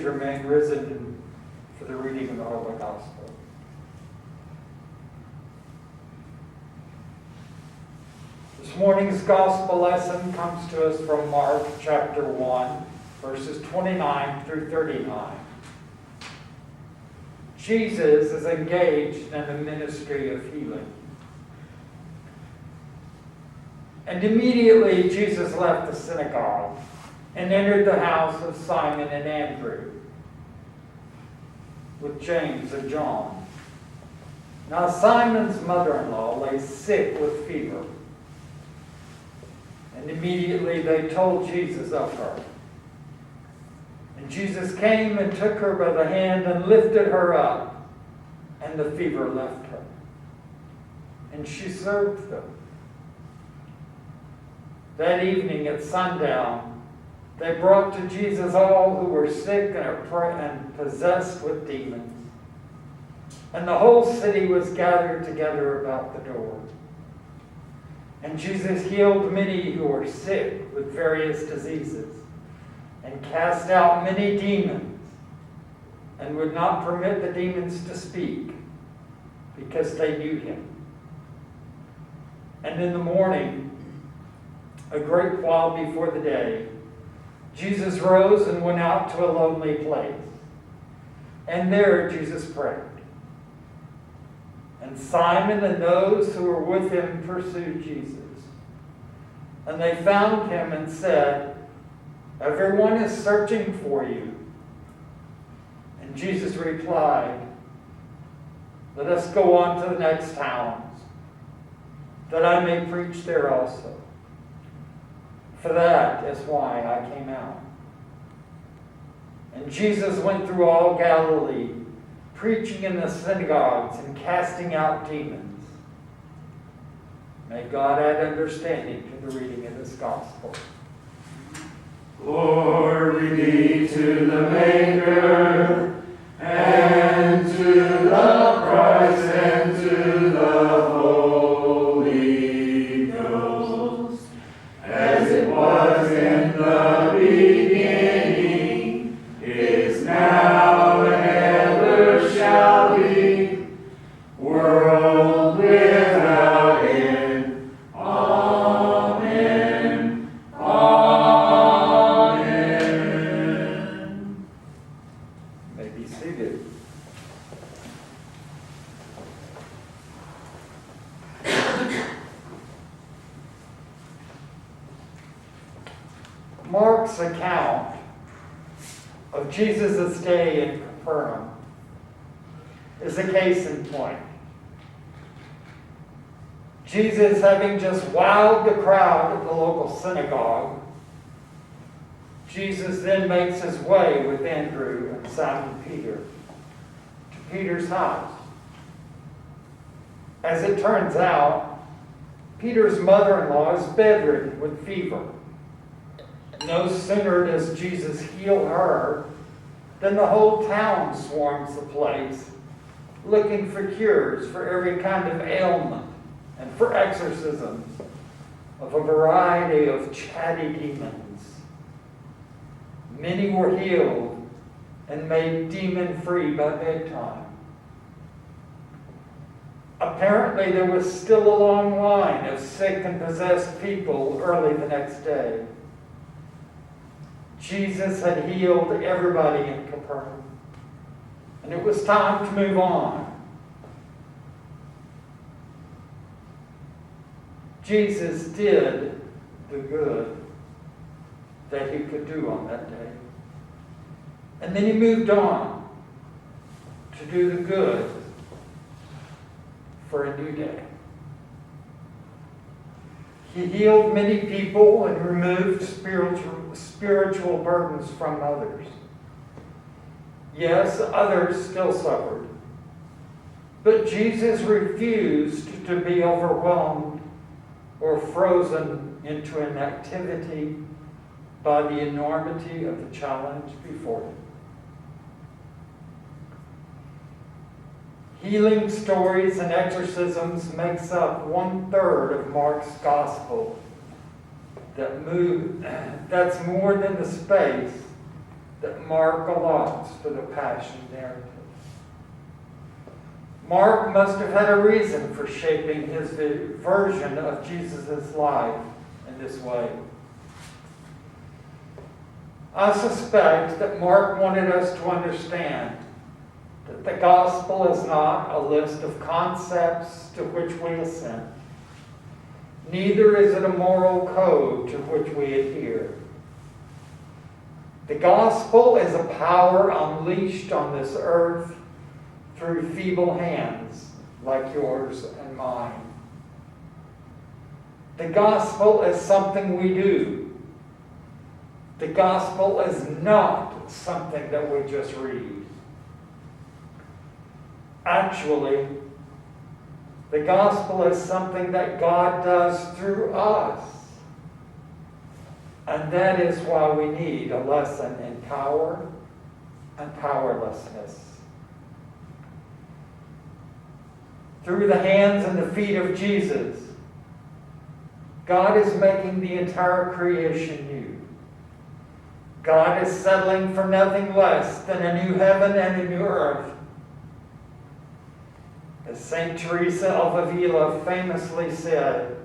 remain risen for the reading of the Holy Gospel. This morning's Gospel lesson comes to us from Mark chapter 1, verses 29 through 39. Jesus is engaged in a ministry of healing. And immediately Jesus left the synagogue and entered the house of Simon and Andrew with James and John. Now Simon's mother-in-law lay sick with fever. And immediately they told Jesus of her. And Jesus came and took her by the hand and lifted her up, and the fever left her. And she served them. That evening at sundown, they brought to Jesus all who were sick and possessed with demons. And the whole city was gathered together about the door. And Jesus healed many who were sick with various diseases, and cast out many demons, and would not permit the demons to speak, because they knew him. And in the morning, a great while before the day, Jesus rose and went out to a lonely place. And there Jesus prayed. And Simon and those who were with him pursued Jesus. And they found him and said, "Everyone is searching for you." And Jesus replied, "Let us go on to the next towns, that I may preach there also. For that is why I came out." And Jesus went through all Galilee, preaching in the synagogues and casting out demons. May God add understanding to the reading of this gospel. Glory be to the Maker, and to the Christ, and to the Holy Ghost, as it was in the beginning, is now, and ever shall be, world without end. Amen. Amen. You may be seated. Mark's account of Jesus' day in Capernaum is a case in point. Jesus, having just wowed the crowd at the local synagogue, Jesus then makes his way with Andrew and Simon Peter to Peter's house. As it turns out, Peter's mother-in-law is bedridden with fever. No sooner does Jesus heal her than the whole town swarms the place, looking for cures for every kind of ailment and for exorcisms of a variety of chatty demons. Many were healed and made demon-free by bedtime. Apparently, there was still a long line of sick and possessed people early the next day. Jesus had healed everybody in Capernaum, and it was time to move on. Jesus did the good that he could do on that day. And then he moved on to do the good for a new day. He healed many people and removed spiritual burdens from others. Yes, others still suffered. But Jesus refused to be overwhelmed or frozen into inactivity by the enormity of the challenge before him. Healing stories and exorcisms makes up 1/3 of Mark's gospel. That's more than the space that Mark allots for the Passion narrative. Mark must have had a reason for shaping his version of Jesus' life in this way. I suspect that Mark wanted us to understand that the gospel is not a list of concepts to which we assent. Neither is it a moral code to which we adhere. The gospel is a power unleashed on this earth through feeble hands like yours and mine. The gospel is something we do. The gospel is not something that we just read. Actually, the gospel is something that God does through us. And that is why we need a lesson in power and powerlessness. Through the hands and the feet of Jesus, God is making the entire creation new. God is settling for nothing less than a new heaven and a new earth. As St. Teresa of Avila famously said,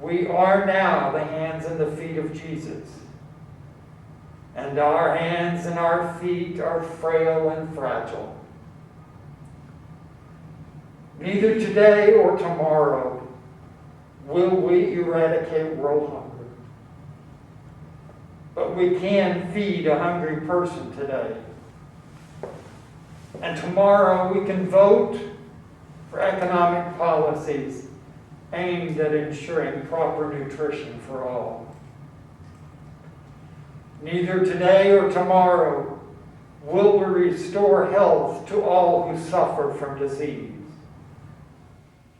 we are now the hands and the feet of Jesus, and our hands and our feet are frail and fragile. Neither today or tomorrow will we eradicate world hunger, but we can feed a hungry person today. And tomorrow we can vote for economic policies aimed at ensuring proper nutrition for all. Neither today or tomorrow will we restore health to all who suffer from disease.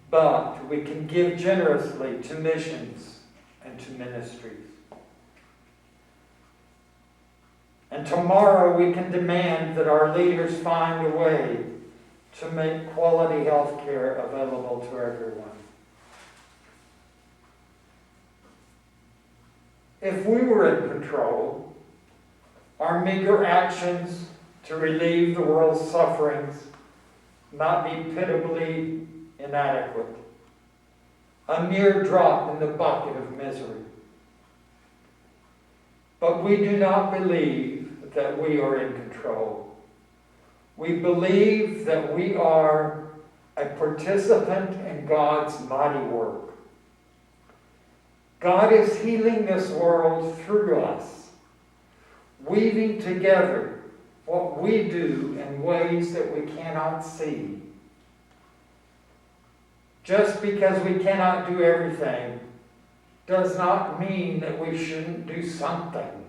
But we can give generously to missions and to ministries. And tomorrow we can demand that our leaders find a way to make quality health care available to everyone. If we were in control, our meager actions to relieve the world's sufferings might be pitiably inadequate, a mere drop in the bucket of misery. But we do not believe that we are in control. We believe that we are a participant in God's mighty work. God is healing this world through us, weaving together what we do in ways that we cannot see. Just because we cannot do everything does not mean that we shouldn't do something.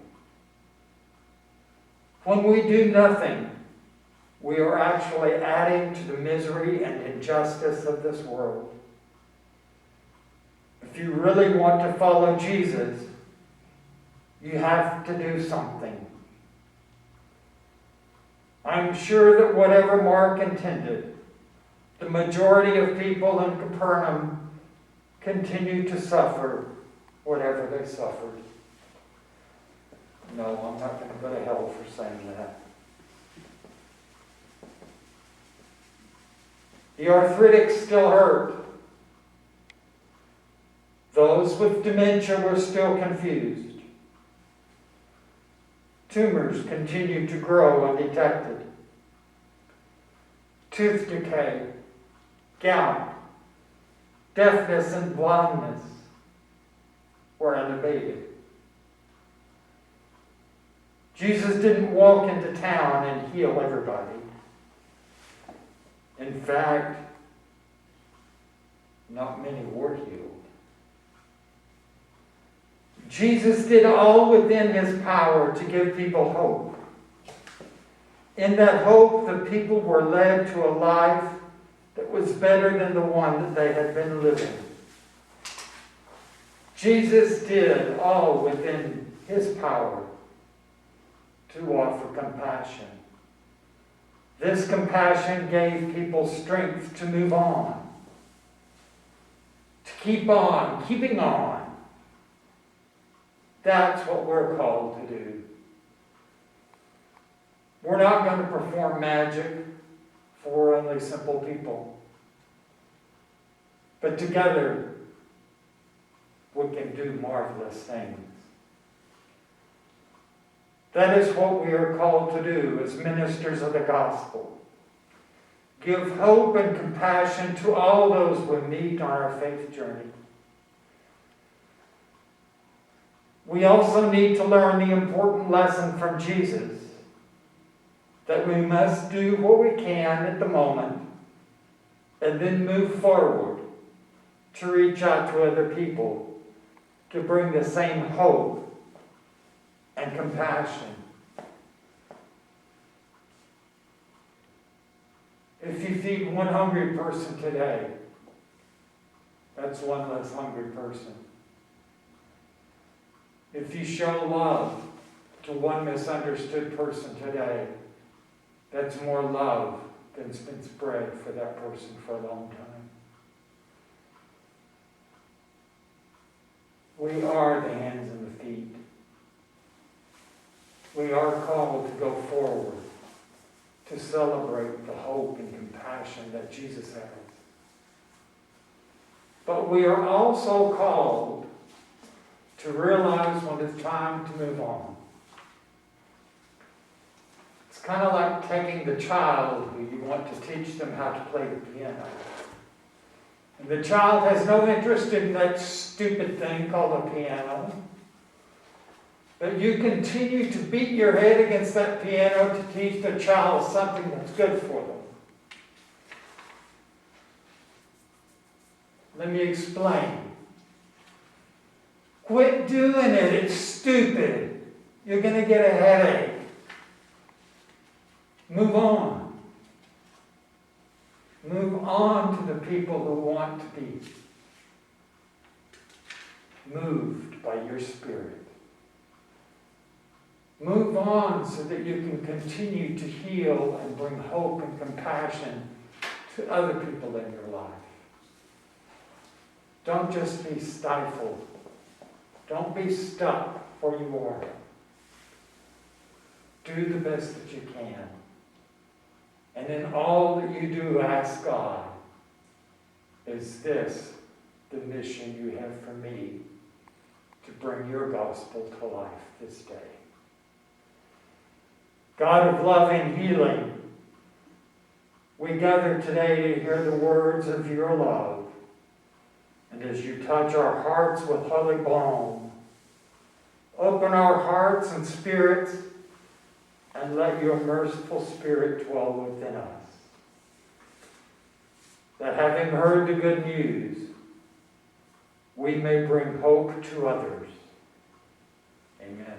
When we do nothing, we are actually adding to the misery and injustice of this world. If you really want to follow Jesus, you have to do something. I'm sure that whatever Mark intended, the majority of people in Capernaum continued to suffer whatever they suffered. No, I'm not going to go to hell for saying that. The arthritics still hurt. Those with dementia were still confused. Tumors continued to grow undetected. Tooth decay, gout, deafness, and blindness were unabated. Jesus didn't walk into town and heal everybody. In fact, not many were healed. Jesus did all within his power to give people hope. In that hope, the people were led to a life that was better than the one that they had been living. Jesus did all within his power to offer compassion. This compassion gave people strength to move on, to keep on, keeping on. That's what we're called to do. We're not going to perform magic for only simple people. But together, we can do marvelous things. That is what we are called to do as ministers of the gospel. Give hope and compassion to all those we meet on our faith journey. We also need to learn the important lesson from Jesus that we must do what we can at the moment and then move forward to reach out to other people to bring the same hope and compassion. If you feed one hungry person today, that's one less hungry person. If you show love to one misunderstood person today, that's more love than's been spread for that person for a long time. We are the hands and the feet. We are called to go forward, to celebrate the hope and compassion that Jesus has. But we are also called to realize when it's time to move on. It's kind of like taking the child who you want to teach them how to play the piano. And the child has no interest in that stupid thing called a piano. But you continue to beat your head against that piano to teach the child something that's good for them. Let me explain. Quit doing it. It's stupid. You're going to get a headache. Move on. Move on to the people who want to be moved by your Spirit. Move on so that you can continue to heal and bring hope and compassion to other people in your life. Don't just be stifled. Don't be stuck where you are. Do the best that you can. And in all that you do, ask God, is this the mission you have for me to bring your gospel to life this day? God of love and healing, we gather today to hear the words of your love. And as you touch our hearts with holy balm, open our hearts and spirits and let your merciful Spirit dwell within us. That having heard the good news, we may bring hope to others. Amen.